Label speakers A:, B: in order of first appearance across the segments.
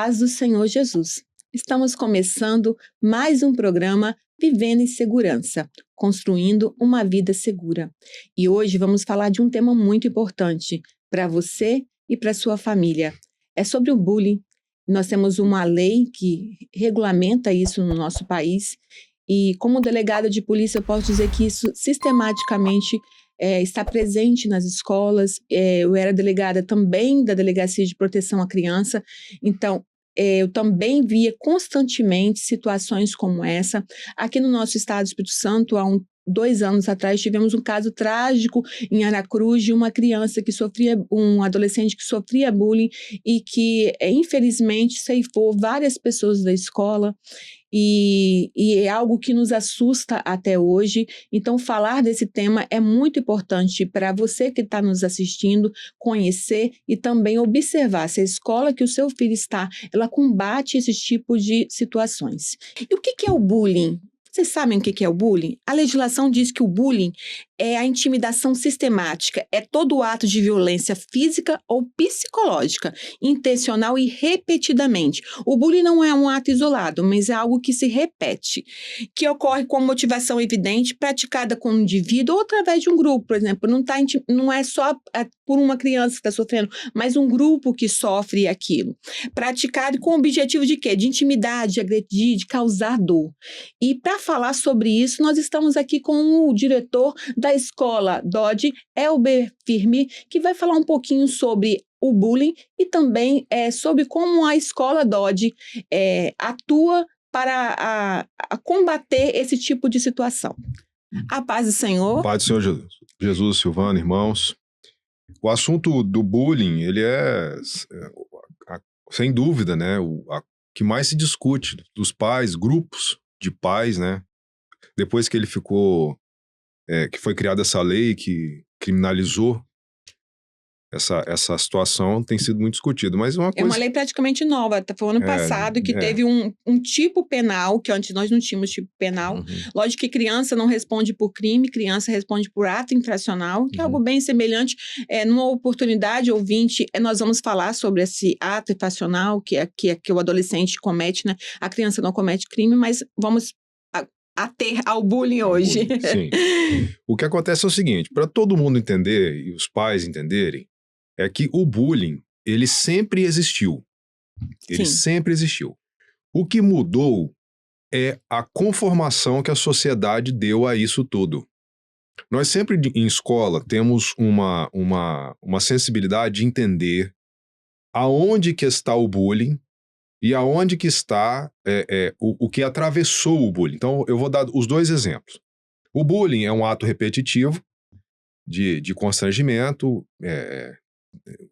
A: paz do Senhor Jesus. Estamos começando mais um programa Vivendo em Segurança, construindo uma vida segura. E hoje vamos falar de um tema muito importante para você e para sua família. É sobre o bullying. Nós temos uma lei que regulamenta isso no nosso país e, como delegada de polícia, eu posso dizer que isso sistematicamente está presente nas escolas. Eu era delegada também da Delegacia de Proteção à Criança, então eu também via constantemente situações como essa. Aqui no nosso estado do Espírito Santo, há 2 anos atrás, tivemos um caso trágico em Aracruz de uma criança que sofria, um adolescente que sofria bullying e que, infelizmente, ceifou várias pessoas da escola. E é algo que nos assusta até hoje. Então, falar desse tema é muito importante para você que está nos assistindo conhecer e também observar se a escola que o seu filho está, ela combate esse tipo de situações. E o que é o bullying? Vocês sabem o que é o bullying? A legislação diz que o bullying é a intimidação sistemática, é todo ato de violência física ou psicológica, intencional e repetidamente. O bullying não é um ato isolado, mas é algo que se repete, que ocorre com motivação evidente, praticada com um indivíduo ou através de um grupo, por exemplo. Não é só por uma criança que está sofrendo, mas um grupo que sofre aquilo. Praticado com o objetivo de quê? De intimidar, de agredir, de causar dor. E para falar sobre isso, nós estamos aqui com o diretor da escola DOD, Elber Firme, que vai falar um pouquinho sobre o bullying e também sobre como a escola DOD atua para combater esse tipo de situação. A paz do Senhor.
B: A paz do Senhor Jesus, Silvana, irmãos. O assunto do bullying, ele sem dúvida, né, o que mais se discute dos pais, grupos de pais, né, depois que ele ficou, que foi criada essa lei que criminalizou essa situação, tem sido muito discutido, mas uma coisa...
A: É uma lei praticamente nova, foi ano passado que teve um tipo penal, que antes nós não tínhamos tipo penal.
B: Uhum.
A: Lógico que criança não responde por crime, criança responde por ato infracional, que é algo bem semelhante. Numa oportunidade, ouvinte, nós vamos falar sobre esse ato infracional que o adolescente comete, né? A criança não comete crime, mas vamos ater ao bullying hoje.
B: Sim. O que acontece é o seguinte, para todo mundo entender e os pais entenderem, é que o bullying, ele sempre existiu. Ele sempre existiu. O que mudou é a conformação que a sociedade deu a isso tudo. Nós sempre, em escola, temos uma sensibilidade de entender aonde que está o bullying e aonde que está o que atravessou o bullying. Então, eu vou dar os 2 exemplos. O bullying é um ato repetitivo de constrangimento.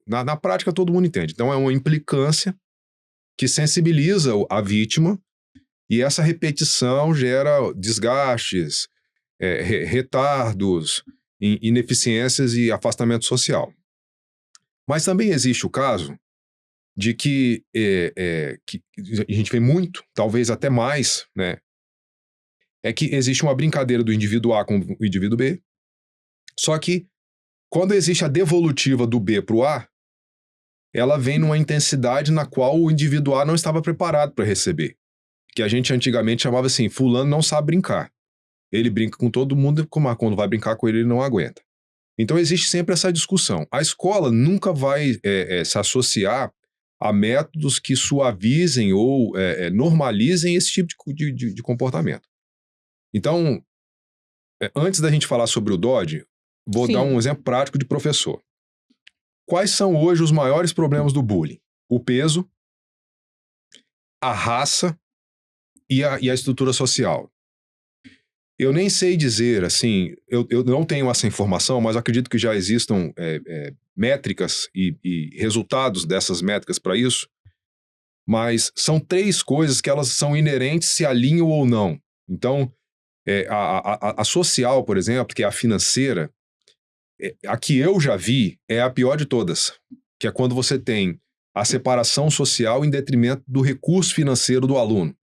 B: Na prática, todo mundo entende. Então, é uma implicância que sensibiliza a vítima e essa repetição gera desgastes, retardos, ineficiências e afastamento social. Mas também existe o caso de que a gente vê muito, talvez até mais, né? É que existe uma brincadeira do indivíduo A com o indivíduo B, só que quando existe a devolutiva do B para o A, ela vem numa intensidade na qual o indivíduo A não estava preparado para receber. Que a gente antigamente chamava assim, fulano não sabe brincar. Ele brinca com todo mundo, quando vai brincar com ele não aguenta. Então existe sempre essa discussão. A escola nunca vai se associar a métodos que suavizem ou normalizem esse tipo de comportamento. Então, antes da gente falar sobre o DOD, vou dar um exemplo prático de professor. Quais são hoje os maiores problemas do bullying? O peso, a raça e a estrutura social. Eu nem sei dizer, assim, eu não tenho essa informação, mas acredito que já existam métricas e resultados dessas métricas para isso, mas são 3 coisas que elas são inerentes, se alinham ou não. Então, a social, por exemplo, que é a financeira, a que eu já vi é a pior de todas, que é quando você tem a separação social em detrimento do recurso financeiro do aluno.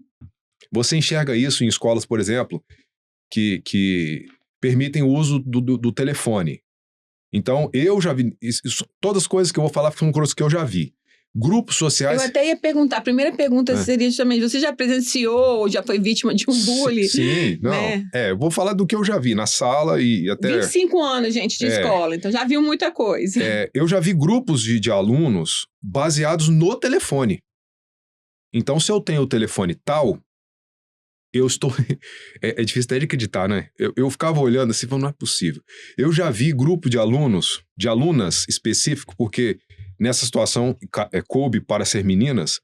B: Você enxerga isso em escolas, por exemplo, que permitem o uso do telefone. Então, eu já vi, todas as coisas que eu vou falar são coisas que eu já vi. Grupos
A: Eu
B: sociais...
A: até ia perguntar, a primeira pergunta seria justamente, você já presenciou ou já foi vítima de um bullying?
B: Sim, não.
A: Né?
B: Eu vou falar do que eu já vi na sala e até...
A: 25 anos, gente, de escola, então já viu muita coisa.
B: Eu já vi grupos de alunos baseados no telefone. Então, se eu tenho o telefone tal, eu estou... É difícil até de acreditar, né? Eu ficava olhando assim, falando, não é possível. Eu já vi grupo de alunos, de alunas específico, porque nessa situação coube para ser meninas,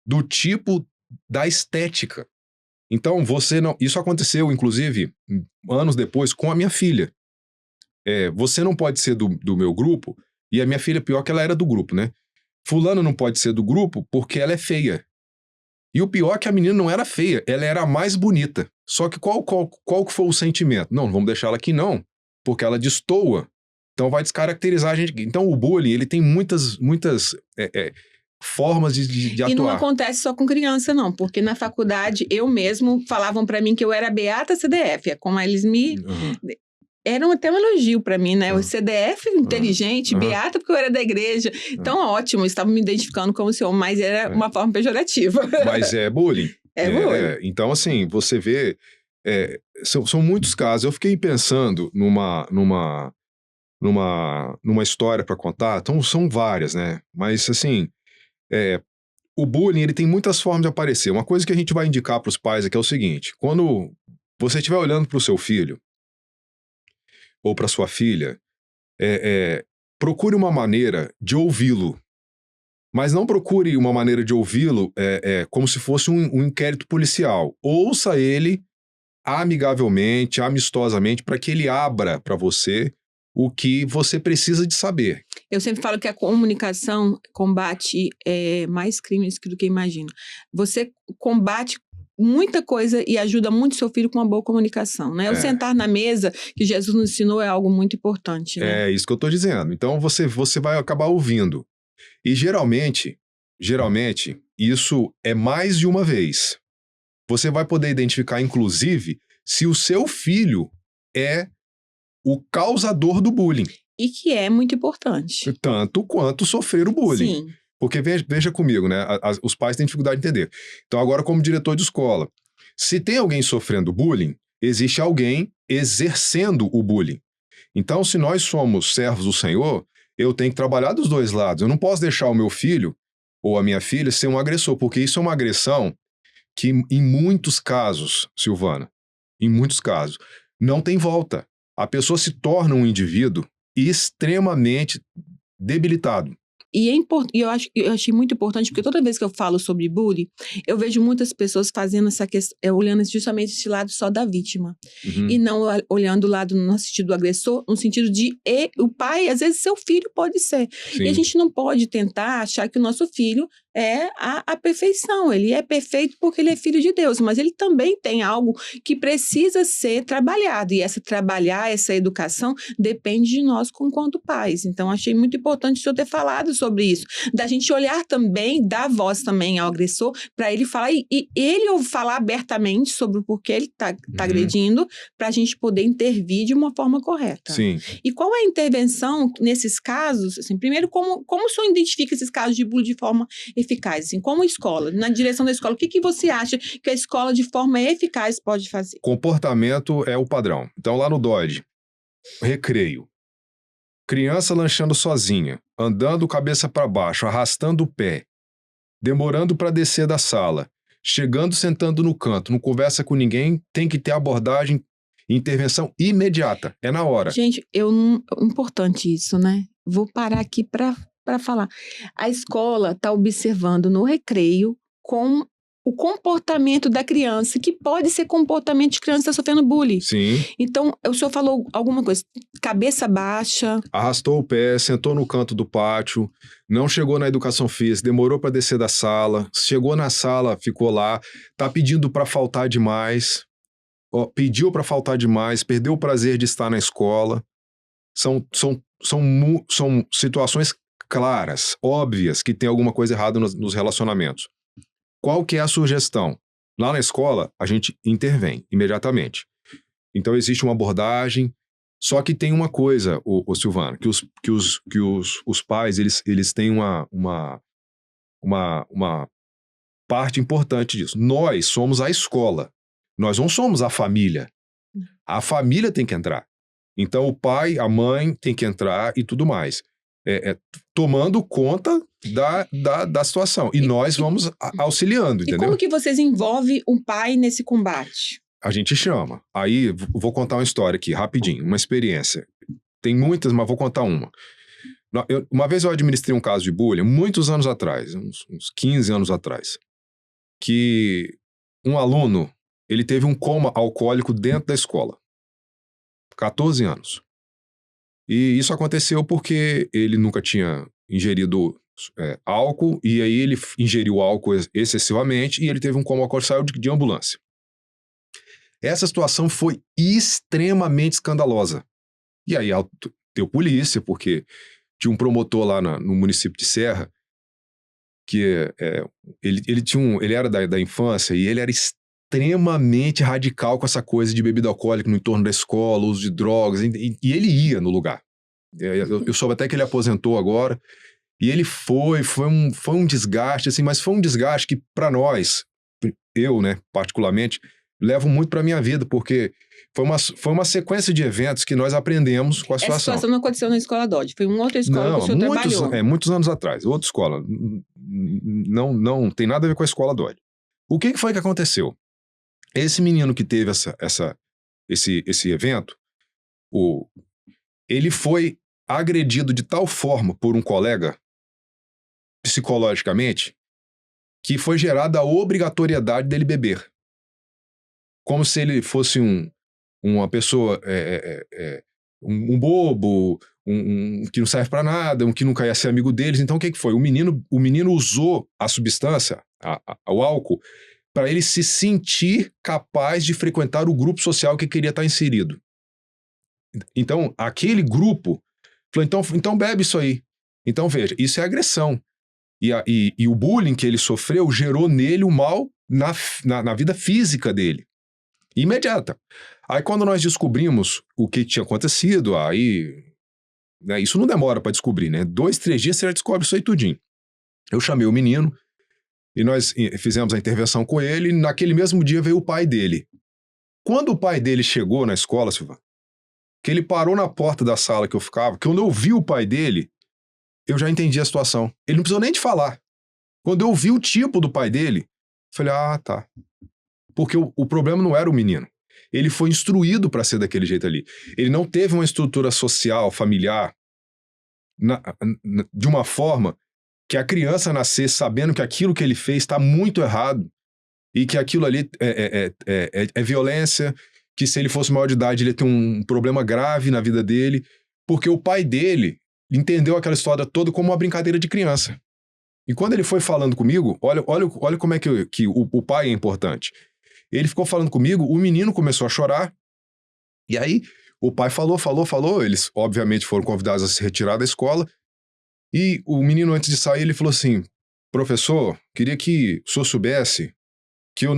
B: do tipo da estética. Então, você não... Isso aconteceu, inclusive, anos depois, com a minha filha. Você não pode ser do meu grupo, e a minha filha, pior que ela era do grupo, né? Fulano não pode ser do grupo porque ela é feia. E o pior é que a menina não era feia, ela era a mais bonita. Só que qual que foi o sentimento? Não vamos deixar ela aqui não, porque ela destoa. Então vai descaracterizar a gente. Então o bullying, ele tem muitas formas de atuar.
A: E não acontece só com criança, não, porque na faculdade eu mesmo falavam pra mim que eu era beata CDF, é como eles me... Era até um elogio pra mim, né? O CDF inteligente, beata porque eu era da igreja. Então, ótimo, estavam me identificando como senhor, mas era uma forma pejorativa.
B: Mas é bullying.
A: Bullying.
B: Então, assim, você vê... são muitos casos. Eu fiquei pensando numa história pra contar. Então, são várias, né? Mas, assim... o bullying, ele tem muitas formas de aparecer. Uma coisa que a gente vai indicar pros pais aqui é o seguinte. Quando você estiver olhando pro seu filho ou para sua filha, procure uma maneira de ouvi-lo. Mas não procure uma maneira de ouvi-lo como se fosse um inquérito policial. Ouça ele amigavelmente, amistosamente, para que ele abra para você o que você precisa de saber.
A: Eu sempre falo que a comunicação combate mais crimes do que imagina. Você combate muita coisa e ajuda muito seu filho com uma boa comunicação, né? O sentar na mesa, que Jesus nos ensinou, é algo muito importante, né?
B: É isso que eu estou dizendo. Então, você vai acabar ouvindo. E geralmente, isso é mais de uma vez. Você vai poder identificar, inclusive, se o seu filho é o causador do bullying.
A: E que é muito importante.
B: Tanto quanto sofrer o bullying.
A: Sim.
B: Porque veja comigo, né? Os pais têm dificuldade de entender. Então, agora, como diretor de escola, se tem alguém sofrendo bullying, existe alguém exercendo o bullying. Então, se nós somos servos do Senhor, eu tenho que trabalhar dos dois lados. Eu não posso deixar o meu filho ou a minha filha ser um agressor, porque isso é uma agressão que, em muitos casos, Silvana, em muitos casos, não tem volta. A pessoa se torna um indivíduo extremamente debilitado.
A: E eu achei muito importante, porque toda vez que eu falo sobre bullying, eu vejo muitas pessoas fazendo essa questão, olhando justamente esse lado só da vítima. E não olhando o lado no sentido do agressor, no sentido de o pai, às vezes seu filho pode ser.
B: Sim.
A: E a gente não pode tentar achar que o nosso filho é a perfeição. Ele é perfeito porque ele é filho de Deus, mas ele também tem algo que precisa ser trabalhado. E essa educação depende de nós enquanto pais. Então, achei muito importante o senhor ter falado sobre isso. Da gente olhar também, dar voz também ao agressor, para ele falar, e ele falar abertamente sobre o porquê ele está agredindo, para a gente poder intervir de uma forma correta.
B: Sim.
A: E qual é a intervenção nesses casos? Assim, primeiro, como o senhor identifica esses casos de bullying de forma eficaz, assim, como escola, na direção da escola, o que você acha que a escola de forma eficaz pode fazer?
B: Comportamento é o padrão. Então, lá no Dodge, recreio, criança lanchando sozinha, andando cabeça para baixo, arrastando o pé, demorando para descer da sala, chegando, sentando no canto, não conversa com ninguém, tem que ter abordagem, intervenção imediata, é na hora.
A: Gente, importante isso, né? Vou parar aqui para falar. A escola está observando no recreio com o comportamento da criança, que pode ser comportamento de criança que está sofrendo bullying.
B: Sim.
A: Então, o senhor falou alguma coisa, cabeça baixa.
B: Arrastou o pé, sentou no canto do pátio, não chegou na educação física, demorou para descer da sala, chegou na sala, ficou lá, tá pedindo para faltar demais, pediu para faltar demais, perdeu o prazer de estar na escola. São situações claras, óbvias, que tem alguma coisa errada nos relacionamentos. Qual que é a sugestão? Lá na escola, a gente intervém imediatamente. Então, existe uma abordagem, só que tem uma coisa, Silvana, que os pais, eles têm uma uma parte importante disso. Nós somos a escola. Nós não somos a família. A família tem que entrar. Então, o pai, a mãe tem que entrar e tudo mais. Tomando conta da situação. E nós vamos auxiliando, entendeu?
A: E como que vocês envolvem o pai nesse combate?
B: A gente chama. Aí, vou contar uma história aqui, rapidinho, uma experiência. Tem muitas, mas vou contar uma. Uma vez eu administrei um caso de bullying, muitos anos atrás, uns 15 anos atrás, que um aluno, ele teve um coma alcoólico dentro da escola. 14 anos. E isso aconteceu porque ele nunca tinha ingerido álcool, e aí ele ingeriu álcool excessivamente, e ele teve um coma alcoólico, saiu de ambulância. Essa situação foi extremamente escandalosa. E aí deu polícia, porque tinha um promotor lá no município de Serra, que ele era da infância, e ele era extremamente radical com essa coisa de bebida alcoólica no entorno da escola, uso de drogas, e ele ia no lugar. Eu soube até que ele aposentou agora, e ele foi um desgaste, assim, mas foi um desgaste que, para nós, eu, né, particularmente, levo muito para minha vida, porque foi uma sequência de eventos que nós aprendemos com a situação.
A: Essa situação não aconteceu na escola Dodge, foi em outra escola que o senhor trabalhou.
B: Muitos anos atrás, outra escola. Não tem nada a ver com a escola Dodge. O que foi que aconteceu? Esse menino que teve esse evento, ele foi agredido de tal forma por um colega, psicologicamente, que foi gerada a obrigatoriedade dele beber. Como se ele fosse uma pessoa, um bobo, que não serve para nada, que nunca ia ser amigo deles. Então, o que foi? O menino usou a substância, o álcool, para ele se sentir capaz de frequentar o grupo social que queria estar inserido. Então, aquele grupo falou, então bebe isso aí. Então, veja, isso é agressão. E o bullying que ele sofreu gerou nele o mal na vida física dele. Imediata. Aí, quando nós descobrimos o que tinha acontecido, né, isso não demora para descobrir, né? 2, 3 dias você já descobre isso aí tudinho. Eu chamei o menino e nós fizemos a intervenção com ele, e naquele mesmo dia veio o pai dele. Quando o pai dele chegou na escola, Silvana, que ele parou na porta da sala que eu ficava, que quando eu vi o pai dele, eu já entendi a situação. Ele não precisou nem de falar. Quando eu vi o tipo do pai dele, eu falei, tá. Porque o problema não era o menino. Ele foi instruído para ser daquele jeito ali. Ele não teve uma estrutura social, familiar, de uma forma que a criança nascer sabendo que aquilo que ele fez está muito errado e que aquilo ali é violência, que se ele fosse maior de idade ele ia ter um problema grave na vida dele, porque o pai dele entendeu aquela história toda como uma brincadeira de criança. E quando ele foi falando comigo, olha como é que o pai é importante. Ele ficou falando comigo, o menino começou a chorar, e aí o pai falou, eles obviamente foram convidados a se retirar da escola, e o menino antes de sair, ele falou assim, professor, queria que o senhor soubesse que eu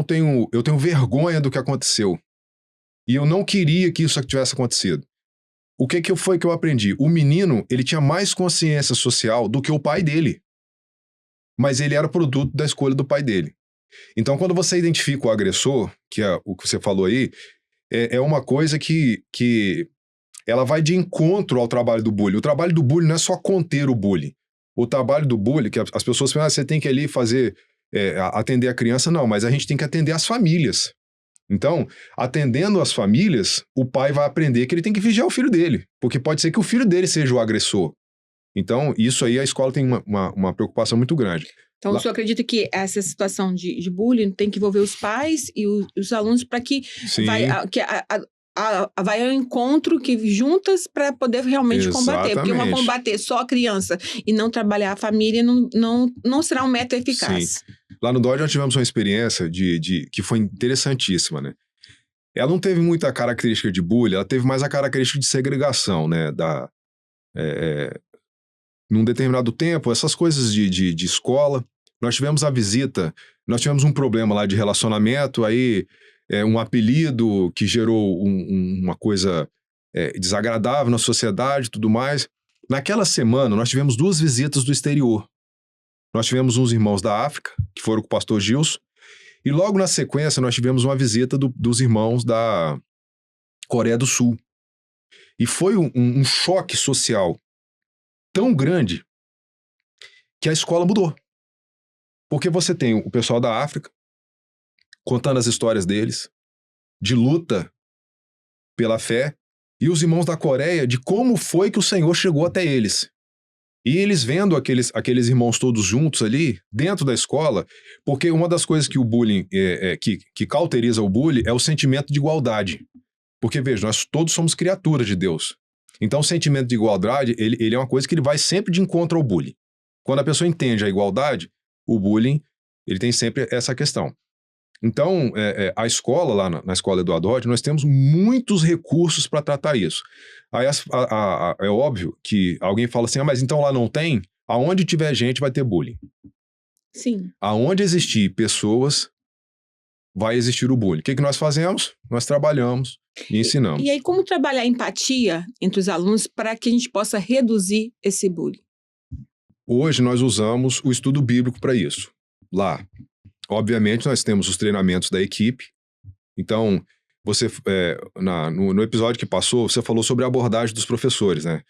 B: tenho vergonha do que aconteceu, e eu não queria que isso tivesse acontecido. O que foi que eu aprendi? O menino, ele tinha mais consciência social do que o pai dele, mas ele era produto da escolha do pai dele. Então, quando você identifica o agressor, que é o que você falou aí, é uma coisa que ela vai de encontro ao trabalho do bullying. O trabalho do bullying não é só conter o bullying. O trabalho do bullying, que as pessoas falam, você tem que ali atender a criança. Não, mas a gente tem que atender as famílias. Então, atendendo as famílias, o pai vai aprender que ele tem que vigiar o filho dele, porque pode ser que o filho dele seja o agressor. Então, isso aí a escola tem uma preocupação muito grande.
A: Então, o senhor acredita que essa situação de bullying tem que envolver os pais e os alunos para que vai ao encontro, que juntas para poder realmente combater. Porque combater só a criança e não trabalhar a família não será um método eficaz.
B: Sim. Lá no Dodge nós tivemos uma experiência que foi interessantíssima, né? Ela não teve muita característica de bullying, ela teve mais a característica de segregação, né? Num determinado tempo, essas coisas de escola, nós tivemos a visita, nós tivemos um problema lá de relacionamento, aí um apelido que gerou uma coisa desagradável na sociedade e tudo mais. Naquela semana, nós tivemos 2 visitas do exterior. Nós tivemos uns irmãos da África, que foram com o pastor Gilson, e logo na sequência nós tivemos uma visita dos irmãos da Coreia do Sul. E foi um choque social tão grande que a escola mudou. Porque você tem o pessoal da África contando as histórias deles, de luta pela fé, e os irmãos da Coreia de como foi que o Senhor chegou até eles. E eles vendo aqueles irmãos todos juntos ali, dentro da escola, porque uma das coisas que o bullying, que cauteriza o bullying é o sentimento de igualdade. Porque, veja, nós todos somos criaturas de Deus. Então, o sentimento de igualdade, ele é uma coisa que ele vai sempre de encontro ao bullying. Quando a pessoa entende a igualdade, o bullying, ele tem sempre essa questão. Então, a escola, lá na escola Eduardo Roth, nós temos muitos recursos para tratar isso. Aí é óbvio que alguém fala assim, mas então lá não tem? Aonde tiver gente vai ter bullying.
A: Sim.
B: Aonde existir pessoas, vai existir o bullying. O que nós fazemos? Nós trabalhamos e ensinamos.
A: E aí, como trabalhar a empatia entre os alunos para que a gente possa reduzir esse bullying?
B: Hoje nós usamos o estudo bíblico para isso. Lá, obviamente, nós temos os treinamentos da equipe. Então, você no episódio que passou, você falou sobre a abordagem dos professores, né?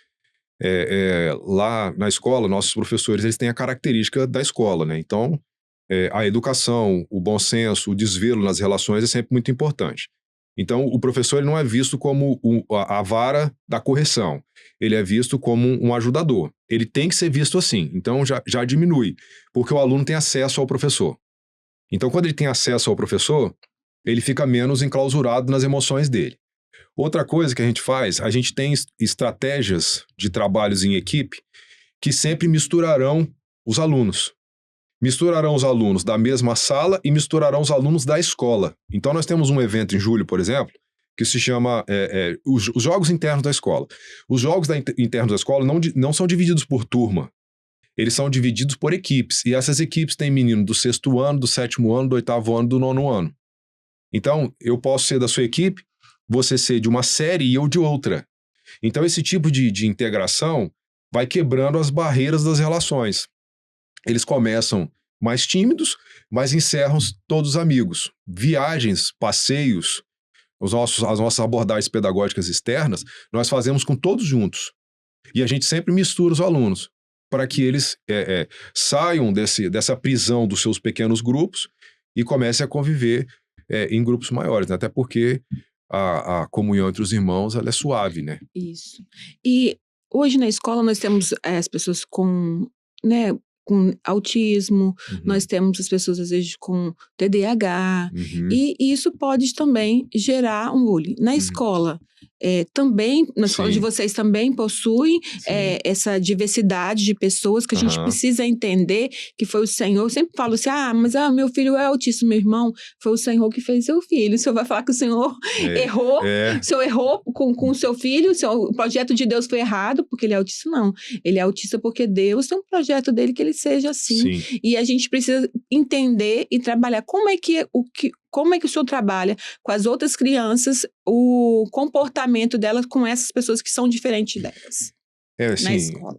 B: Lá na escola, nossos professores eles têm a característica da escola, né? Então, a educação, o bom senso, o desvelo nas relações é sempre muito importante. Então, o professor ele não é visto como a vara da correção. Ele é visto como um ajudador. Ele tem que ser visto assim. Então, já diminui, porque o aluno tem acesso ao professor. Então, quando ele tem acesso ao professor, ele fica menos enclausurado nas emoções dele. Outra coisa que a gente faz, a gente tem estratégias de trabalhos em equipe que sempre misturarão os alunos. Misturarão os alunos da mesma sala e misturarão os alunos da escola. Então, nós temos um evento em julho, por exemplo, que se chama os Jogos Internos da Escola. Os Jogos Internos da Escola não são divididos por turma. Eles são divididos por equipes. E essas equipes têm menino do 6º ano, do 7º ano, do 8º ano, do 9º ano. Então, eu posso ser da sua equipe, você ser de uma série e eu de outra. Então, esse tipo de integração vai quebrando as barreiras das relações. Eles começam mais tímidos, mas encerram todos amigos. Viagens, passeios, as nossas abordagens pedagógicas externas, nós fazemos com todos juntos. E a gente sempre mistura os alunos, para que eles saiam dessa prisão dos seus pequenos grupos e comecem a conviver em grupos maiores, né? Até porque a comunhão entre os irmãos ela é suave, né?
A: Isso. E hoje na escola nós temos as pessoas com autismo, nós temos as pessoas às vezes com TDAH, e isso pode também gerar um bullying. Na escola, também, na escola de vocês também possuem essa diversidade de pessoas que a gente precisa entender que foi o Senhor. Eu sempre falo assim, mas meu filho é autista, meu irmão, foi o Senhor que fez seu filho. O senhor vai falar que o Senhor errou, o senhor errou com o seu filho, o projeto de Deus foi errado porque ele é autista? Não, ele é autista porque Deus tem um projeto dele que ele seja assim. Sim. E a gente precisa entender e trabalhar como é que o senhor trabalha com as outras crianças, o comportamento delas com essas pessoas que são diferentes delas na escola.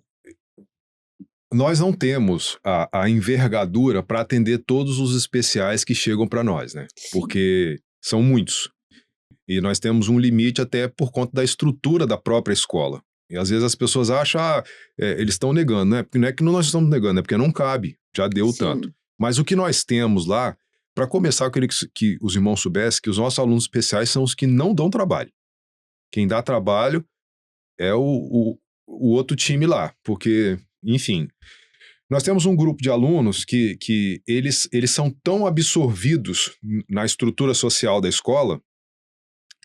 B: Nós não temos a envergadura para atender todos os especiais que chegam para nós, né? Sim. Porque são muitos. E nós temos um limite até por conta da estrutura da própria escola. E às vezes as pessoas acham, eles estão negando, né? Porque não é que nós estamos negando, é porque não cabe, já deu tanto. Mas o que nós temos lá, para começar, eu queria que os irmãos soubessem que os nossos alunos especiais são os que não dão trabalho. Quem dá trabalho é o outro time lá, porque, enfim, nós temos um grupo de alunos que eles são tão absorvidos na estrutura social da escola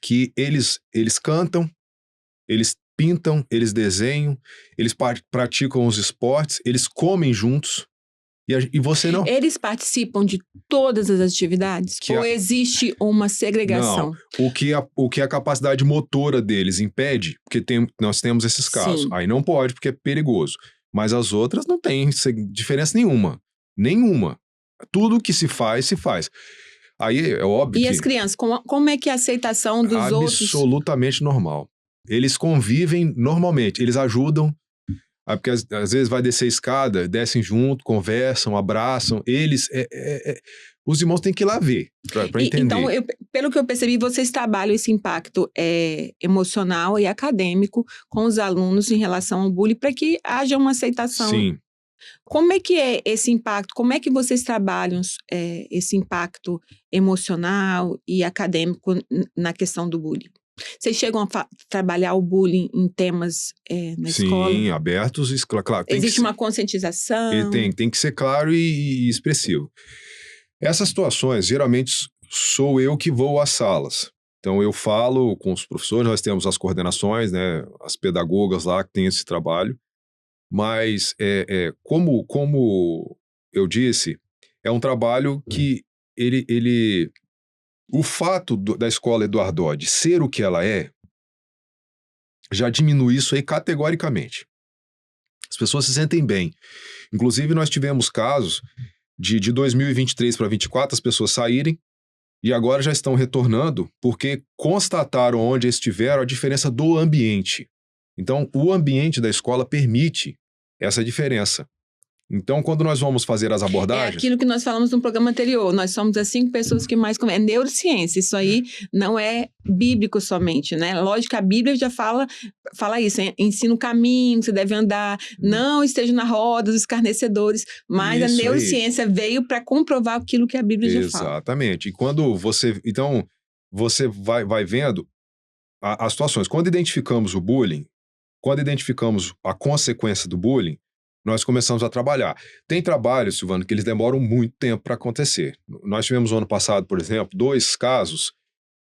B: que eles cantam, eles pintam, eles desenham, eles praticam os esportes, eles comem juntos. E você não...
A: Eles participam de todas as atividades? Ou existe uma segregação?
B: Não. O que a capacidade motora deles impede, porque nós temos esses casos. Sim. Aí não pode, porque é perigoso. Mas as outras não tem diferença nenhuma. Nenhuma. Tudo que se faz, se faz. Aí é óbvio
A: que... E as crianças, como é que é a aceitação dos outros?
B: Absolutamente normal. Eles convivem normalmente, eles ajudam Aí, porque às vezes vai descer a escada, descem junto, conversam, abraçam. Os irmãos têm que ir lá ver, para entender.
A: Então, pelo que eu percebi, vocês trabalham esse impacto emocional e acadêmico com os alunos em relação ao bullying para que haja uma aceitação.
B: Sim.
A: Como é que é esse impacto? Como é que vocês trabalham esse impacto emocional e acadêmico na questão do bullying? Vocês chegam a trabalhar o bullying em temas na escola?
B: Sim, abertos, claro.
A: Existe uma conscientização?
B: Tem que ser claro e expressivo. Essas situações, geralmente, sou eu que vou às salas. Então, eu falo com os professores, nós temos as coordenações, né, as pedagogas lá que têm esse trabalho. Mas, como eu disse, é um trabalho que o fato da escola Eduardo Odd ser o que ela é, já diminui isso aí categoricamente. As pessoas se sentem bem. Inclusive, nós tivemos casos de 2023 para 2024, as pessoas saírem e agora já estão retornando porque constataram onde estiveram a diferença do ambiente. Então, o ambiente da escola permite essa diferença. Então, quando nós vamos fazer as abordagens...
A: É aquilo que nós falamos no programa anterior. Nós somos as 5 pessoas que mais... É neurociência. Isso aí não é bíblico somente, né? Lógico que a Bíblia já fala isso. Ensina o caminho que você deve andar. Não esteja na roda dos escarnecedores. Mas isso, a neurociência veio para comprovar aquilo que a Bíblia já fala.
B: Exatamente. E quando você... Então, você vai vendo as situações. Quando identificamos o bullying, quando identificamos a consequência do bullying, nós começamos a trabalhar. Tem trabalhos, Silvano, que eles demoram muito tempo para acontecer. Nós tivemos no ano passado, por exemplo, 2 casos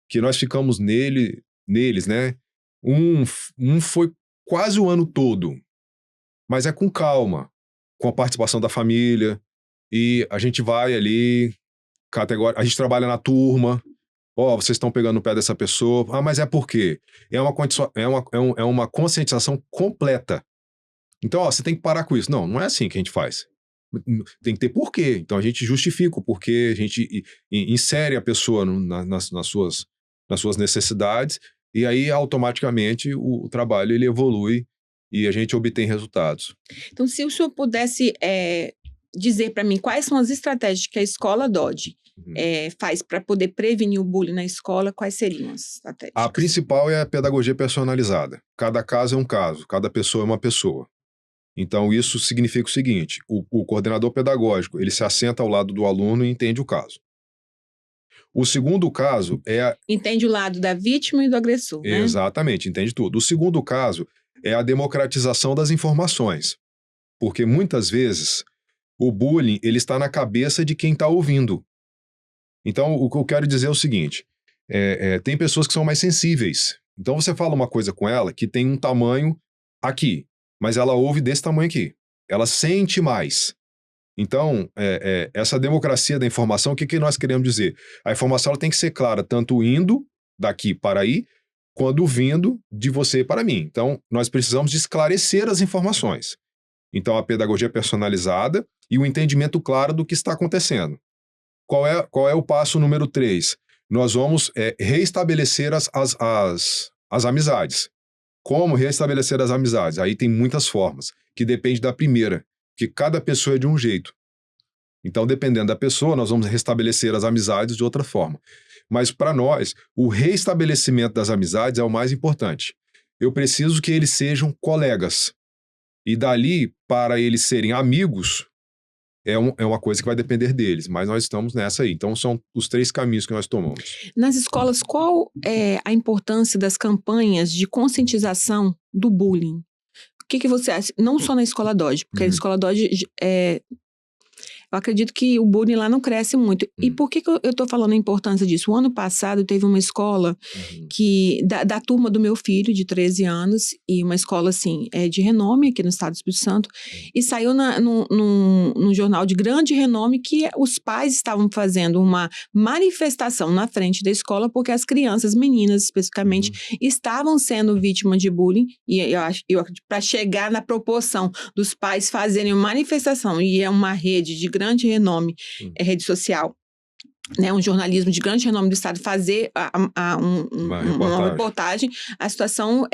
B: que nós ficamos neles, né? Um foi quase o ano todo, mas é com calma, com a participação da família, e a gente vai ali, a gente trabalha na turma. Vocês estão pegando no pé dessa pessoa. Mas é por quê? É uma conscientização completa. Então, você tem que parar com isso. Não é assim que a gente faz. Tem que ter porquê. Então, a gente justifica o porquê, a gente insere a pessoa nas suas necessidades, e aí, automaticamente, o trabalho ele evolui e a gente obtém resultados.
A: Então, se o senhor pudesse dizer para mim quais são as estratégias que a escola Dodge faz para poder prevenir o bullying na escola, quais seriam as estratégias?
B: A principal é a pedagogia personalizada. Cada caso é um caso, cada pessoa é uma pessoa. Então, isso significa o seguinte, o coordenador pedagógico, ele se assenta ao lado do aluno e entende o caso. O segundo caso é...
A: Entende o lado da vítima e do agressor, né?
B: Exatamente, entende tudo. O segundo caso é a democratização das informações. Porque, muitas vezes, o bullying ele está na cabeça de quem está ouvindo. Então, o que eu quero dizer é o seguinte, tem pessoas que são mais sensíveis. Então, você fala uma coisa com ela que tem um tamanho aqui, mas ela ouve desse tamanho aqui. Ela sente mais. Então, essa democracia da informação, o que nós queremos dizer? A informação ela tem que ser clara, tanto indo daqui para aí, quanto vindo de você para mim. Então, nós precisamos de esclarecer as informações. Então, a pedagogia personalizada e o entendimento claro do que está acontecendo. Qual é o passo número 3? Nós vamos reestabelecer as amizades. Como reestabelecer as amizades? Aí tem muitas formas, que depende da primeira, que cada pessoa é de um jeito. Então, dependendo da pessoa, nós vamos restabelecer as amizades de outra forma. Mas, para nós, o reestabelecimento das amizades é o mais importante. Eu preciso que eles sejam colegas. E dali, para eles serem amigos, é uma coisa que vai depender deles. Mas nós estamos nessa aí. Então, são os 3 caminhos que nós tomamos.
A: Nas escolas, qual é a importância das campanhas de conscientização do bullying? O que você acha? Não só na escola Dodge, porque a escola Dodge eu acredito que o bullying lá não cresce muito. E por que eu estou falando a importância disso? O ano passado teve uma escola da turma do meu filho, de 13 anos, e uma escola, assim, de renome aqui no estado do Espírito Santo, e saiu num jornal de grande renome que os pais estavam fazendo uma manifestação na frente da escola porque as crianças, meninas especificamente, estavam sendo vítimas de bullying, e eu acredito, para chegar na proporção dos pais fazerem uma manifestação, e é uma rede de grande renome, rede social, né, um jornalismo de grande renome do estado, fazer uma reportagem, a situação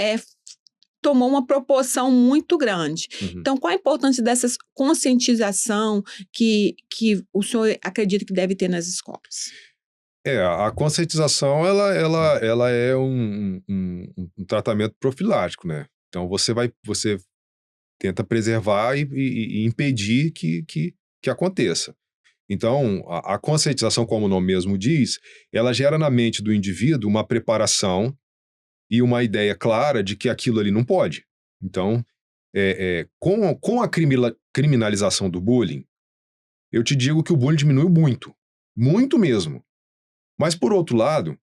A: tomou uma proporção muito grande.
B: Uhum.
A: Então, qual a importância dessa conscientização que o senhor acredita que deve ter nas escolas?
B: A conscientização, ela é um tratamento profilático, né? Então, você tenta preservar e impedir que aconteça. Então, a conscientização, como o nome mesmo diz, ela gera na mente do indivíduo uma preparação e uma ideia clara de que aquilo ali não pode. Então, com a criminalização do bullying, eu te digo que o bullying diminuiu muito, muito mesmo. Mas, por outro lado,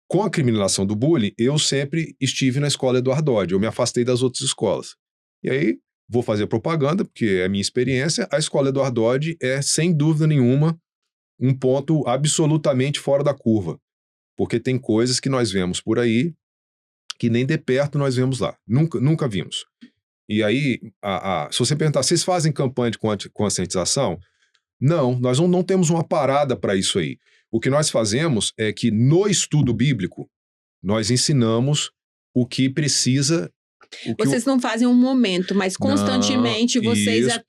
B: com a criminalização do bullying, eu sempre estive na escola Eduardo Dodge, eu me afastei das outras escolas. E aí, vou fazer propaganda, porque é a minha experiência, a escola Eduardo Dodge é, sem dúvida nenhuma, um ponto absolutamente fora da curva. Porque tem coisas que nós vemos por aí que nem de perto nós vemos lá. Nunca vimos. E aí, se você perguntar, vocês fazem campanha de conscientização? Não, nós não temos uma parada para isso aí. O que nós fazemos é que no estudo bíblico, nós ensinamos o que precisa.
A: Vocês não fazem um momento, mas constantemente vocês...
B: Isso,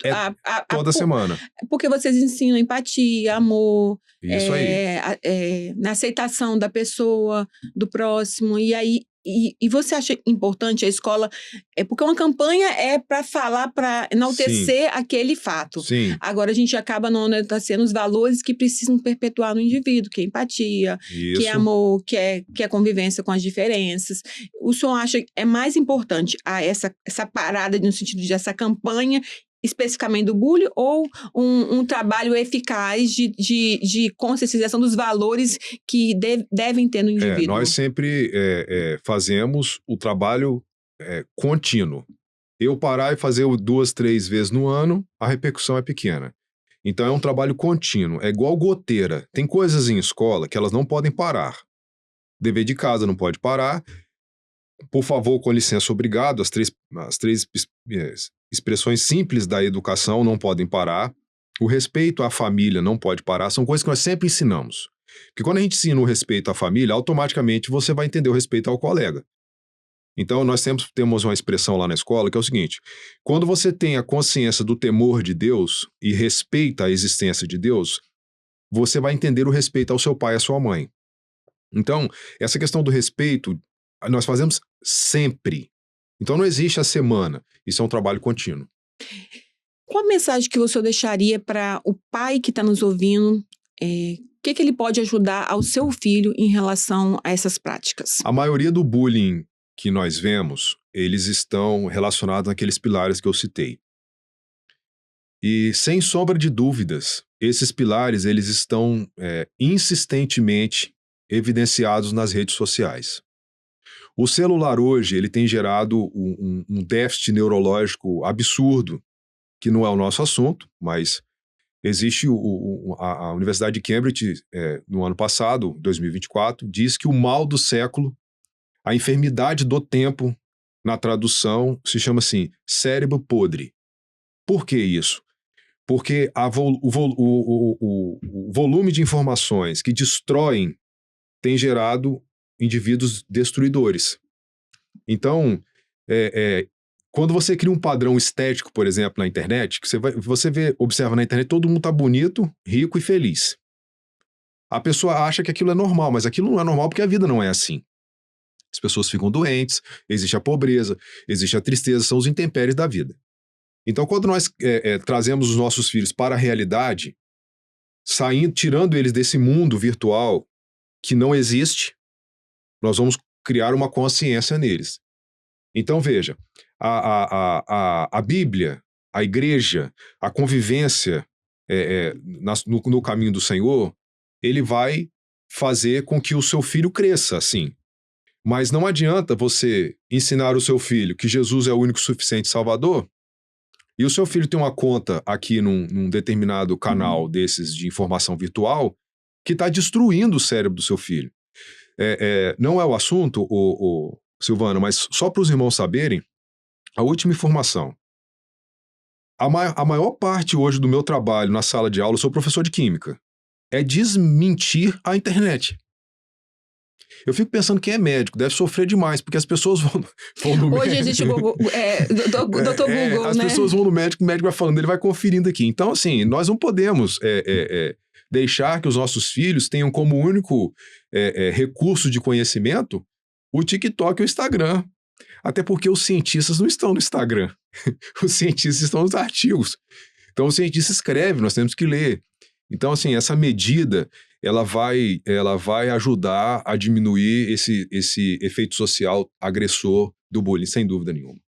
B: toda semana.
A: Porque vocês ensinam empatia, amor,
B: Isso aí.
A: Na aceitação da pessoa, do próximo, e aí... E você acha importante a escola... porque uma campanha é para falar, para enaltecer aquele fato.
B: Sim.
A: Agora, a gente acaba não enaltecendo os valores que precisam perpetuar no indivíduo, que é empatia,
B: Isso.
A: que é amor, que é convivência com as diferenças. O senhor acha que é mais importante essa parada no sentido de essa campanha especificamente do bullying ou um trabalho eficaz de conscientização dos valores que devem ter no indivíduo?
B: Nós sempre fazemos o trabalho contínuo. Eu parar e fazer 2, 3 vezes no ano, a repercussão é pequena. Então é um trabalho contínuo, é igual goteira. Tem coisas em escola que elas não podem parar. Dever de casa não pode parar. Por favor, com licença, obrigado. As três expressões simples da educação não podem parar. O respeito à família não pode parar. São coisas que nós sempre ensinamos. Porque quando a gente ensina o respeito à família, automaticamente você vai entender o respeito ao colega. Então, nós sempre temos uma expressão lá na escola que é o seguinte: quando você tem a consciência do temor de Deus e respeita a existência de Deus, você vai entender o respeito ao seu pai e à sua mãe. Então, essa questão do respeito, nós fazemos sempre. Então, não existe a semana. Isso é um trabalho contínuo.
A: Qual a mensagem que o senhor deixaria para o pai que está nos ouvindo? O que ele pode ajudar ao seu filho em relação a essas práticas?
B: A maioria do bullying que nós vemos, eles estão relacionados naqueles pilares que eu citei. E, sem sombra de dúvidas, esses pilares eles estão insistentemente evidenciados nas redes sociais. O celular hoje ele tem gerado um déficit neurológico absurdo, que não é o nosso assunto, mas existe a Universidade de Cambridge, no ano passado, 2024, diz que o mal do século, a enfermidade do tempo, na tradução, se chama assim, cérebro podre. Por que isso? Porque o volume de informações que destroem tem gerado indivíduos destruidores. Então, quando você cria um padrão estético, por exemplo, na internet, que você observa na internet, todo mundo tá bonito, rico e feliz. A pessoa acha que aquilo é normal, mas aquilo não é normal porque a vida não é assim. As pessoas ficam doentes, existe a pobreza, existe a tristeza, são os intempéries da vida. Então, quando nós trazemos os nossos filhos para a realidade, tirando eles desse mundo virtual que não existe, nós vamos criar uma consciência neles. Então, veja, a Bíblia, a igreja, a convivência no caminho do Senhor, ele vai fazer com que o seu filho cresça assim. Mas não adianta você ensinar o seu filho que Jesus é o único suficiente Salvador e o seu filho tem uma conta aqui num determinado canal desses de informação virtual que está destruindo o cérebro do seu filho. Não é o assunto, Silvana, mas só para os irmãos saberem, a última informação. A maior parte hoje do meu trabalho na sala de aula, eu sou professor de química, é desmentir a internet. Eu fico pensando quem é médico deve sofrer demais, porque as pessoas vão no
A: Hoje
B: médico.
A: existe o Google, Dr. Google,
B: as
A: né?
B: pessoas vão no médico, o médico vai falando, ele vai conferindo aqui. Então, assim, nós não podemos deixar que os nossos filhos tenham como único recurso de conhecimento o TikTok e o Instagram. Até porque os cientistas não estão no Instagram. Os cientistas estão nos artigos. Então, o cientista escreve, nós temos que ler. Então, assim, essa medida, ela vai ajudar a diminuir esse efeito social agressor do bullying, sem dúvida nenhuma.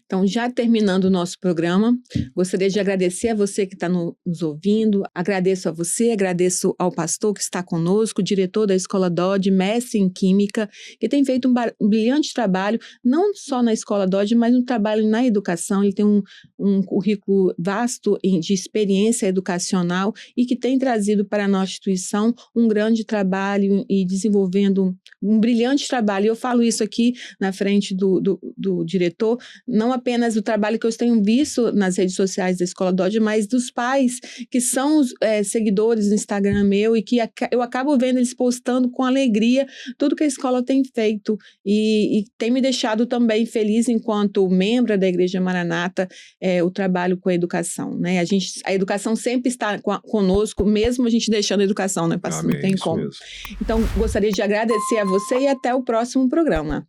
A: Então, já terminando o nosso programa, gostaria de agradecer a você que está nos ouvindo, agradeço a você, agradeço ao pastor que está conosco, diretor da Escola Dodge, mestre em Química, que tem feito um brilhante trabalho, não só na Escola Dodge, mas um trabalho na educação. Ele tem um currículo vasto de experiência educacional e que tem trazido para a nossa instituição um grande trabalho e desenvolvendo um brilhante trabalho. E eu falo isso aqui na frente do diretor, não apenas o trabalho que eu tenho visto nas redes sociais da Escola Dodge, mas dos pais que são seguidores do Instagram meu e que eu acabo vendo eles postando com alegria tudo que a escola tem feito e tem me deixado também feliz enquanto membro da Igreja Maranata, o trabalho com a educação, né? A educação sempre está conosco, mesmo a gente deixando a educação, né, pastor?
B: Amém,
A: não tem como.
B: mesmo.
A: Então, gostaria de agradecer a você e até o próximo programa.